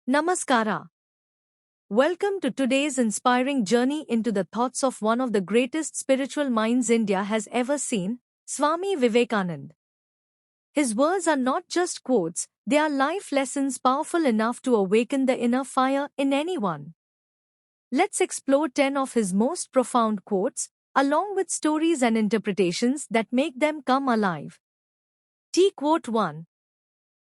Namaskara. Welcome to today's inspiring journey into the thoughts of one of the greatest spiritual minds India has ever seen, Swami Vivekanand. His words are not just quotes, they are life lessons powerful enough to awaken the inner fire in anyone. Let's explore 10 of his most profound quotes, along with stories and interpretations that make them come alive. T. Quote 1.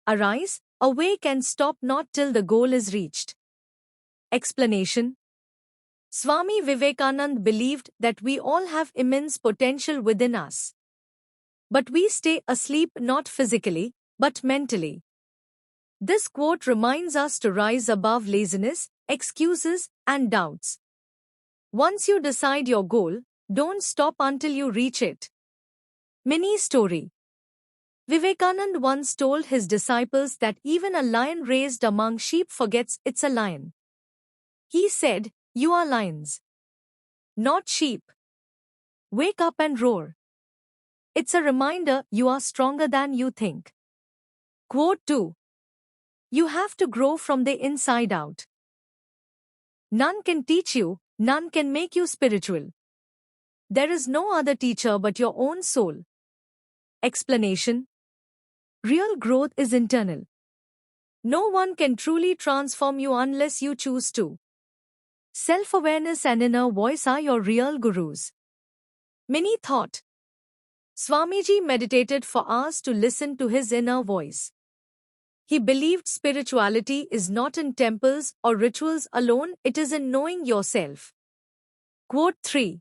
Arise, awake and stop not till the goal is reached. Explanation. Swami Vivekanand believed that we all have immense potential within us. But we stay asleep not physically, but mentally. This quote reminds us to rise above laziness, excuses, and doubts. Once you decide your goal, don't stop until you reach it. Mini story. Vivekanand once told his disciples that even a lion raised among sheep forgets it's a lion. He said, "You are lions, not sheep. Wake up and roar." It's a reminder you are stronger than you think. Quote 2. You have to grow from the inside out. None can teach you, none can make you spiritual. There is no other teacher but your own soul. Explanation. Real growth is internal. No one can truly transform you unless you choose to. Self-awareness and inner voice are your real gurus. Mini thought. Swamiji meditated for hours to listen to his inner voice. He believed spirituality is not in temples or rituals alone, it is in knowing yourself. Quote 3.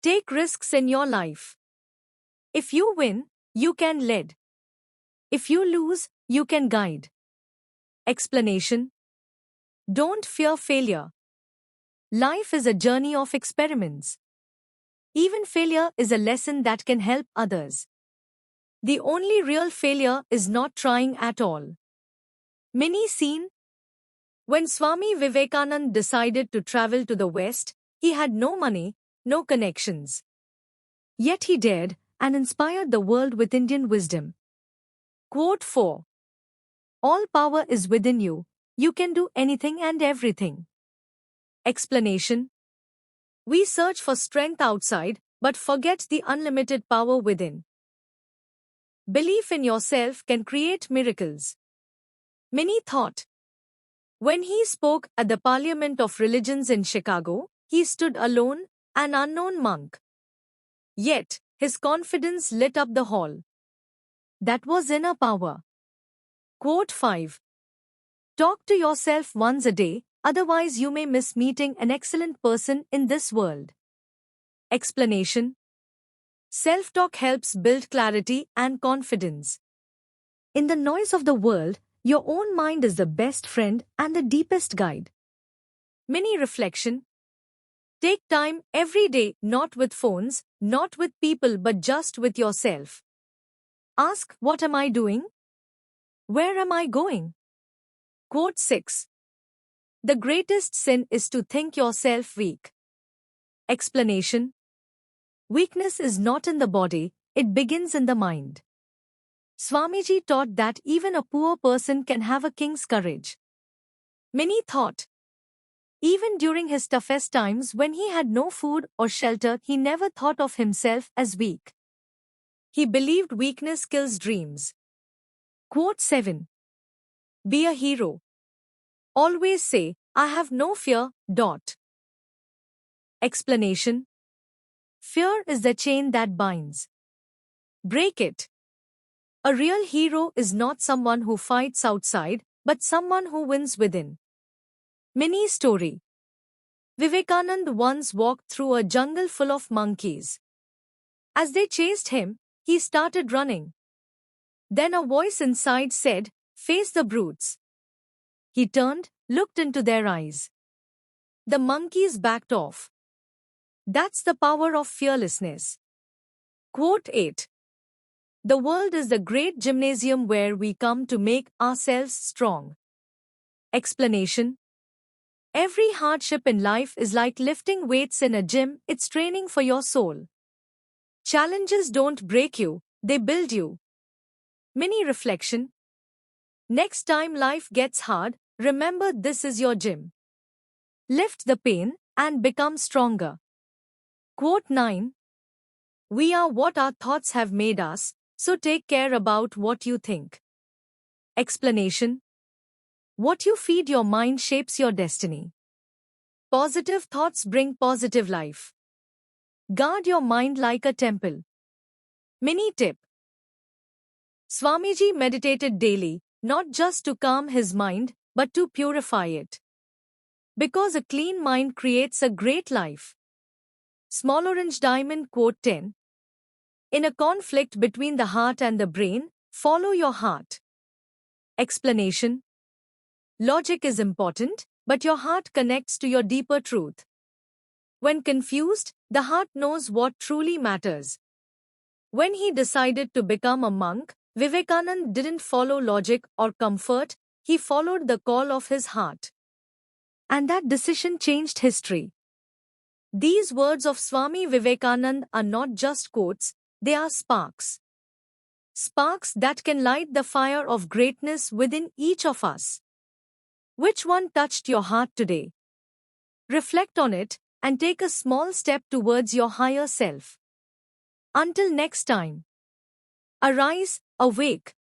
Take risks in your life. If you win, you can lead. If you lose, you can guide. Explanation. Don't fear failure. Life is a journey of experiments. Even failure is a lesson that can help others. The only real failure is not trying at all. Mini scene. When Swami Vivekanand decided to travel to the West, he had no money, no connections. Yet he dared and inspired the world with Indian wisdom. Quote 4. All power is within you. You can do anything and everything. Explanation. We search for strength outside, but forget the unlimited power within. Belief in yourself can create miracles. Mini thought. When he spoke at the Parliament of Religions in Chicago, he stood alone, an unknown monk. Yet, his confidence lit up the hall. That was inner power. Quote 5. Talk to yourself once a day, otherwise you may miss meeting an excellent person in this world. Explanation. Self-talk helps build clarity and confidence. In the noise of the world, your own mind is the best friend and the deepest guide. Mini reflection. Take time every day, not with phones, not with people, but just with yourself. Ask, what am I doing? Where am I going? Quote 6. The greatest sin is to think yourself weak. Explanation. Weakness is not in the body, it begins in the mind. Swamiji taught that even a poor person can have a king's courage. Mini thought. Even during his toughest times when he had no food or shelter, he never thought of himself as weak. He believed weakness kills dreams. Quote 7. Be a hero. Always say, I have no fear. Explanation. Fear is the chain that binds. Break it. A real hero is not someone who fights outside, but someone who wins within. Mini story. Vivekanand once walked through a jungle full of monkeys. As they chased him, he started running. Then a voice inside said, "Face the brutes." He turned, looked into their eyes. The monkeys backed off. That's the power of fearlessness. Quote 8. The world is the great gymnasium where we come to make ourselves strong. Explanation. Every hardship in life is like lifting weights in a gym, it's training for your soul. Challenges don't break you, they build you. Mini reflection. Next time life gets hard, Remember, this is your gym. Lift the pain and become stronger. Quote 9. We are what our thoughts have made us, so take care about what you think. Explanation. What you feed your mind shapes your destiny. Positive thoughts bring positive life. Guard your mind like a temple. Mini tip. Swamiji meditated daily, not just to calm his mind, but to purify it. Because a clean mind creates a great life. Small Orange Diamond. Quote 10. In a conflict between the heart and the brain, follow your heart. Explanation. Logic is important, but your heart connects to your deeper truth. When confused, the heart knows what truly matters. When he decided to become a monk, Vivekanand didn't follow logic or comfort, he followed the call of his heart. And that decision changed history. These words of Swami Vivekanand are not just quotes, they are sparks. Sparks that can light the fire of greatness within each of us. Which one touched your heart today? Reflect on it and take a small step towards your higher self. Until next time. Arise, awake.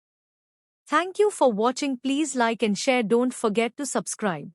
Thank you for watching. Please like and share. Don't forget to subscribe.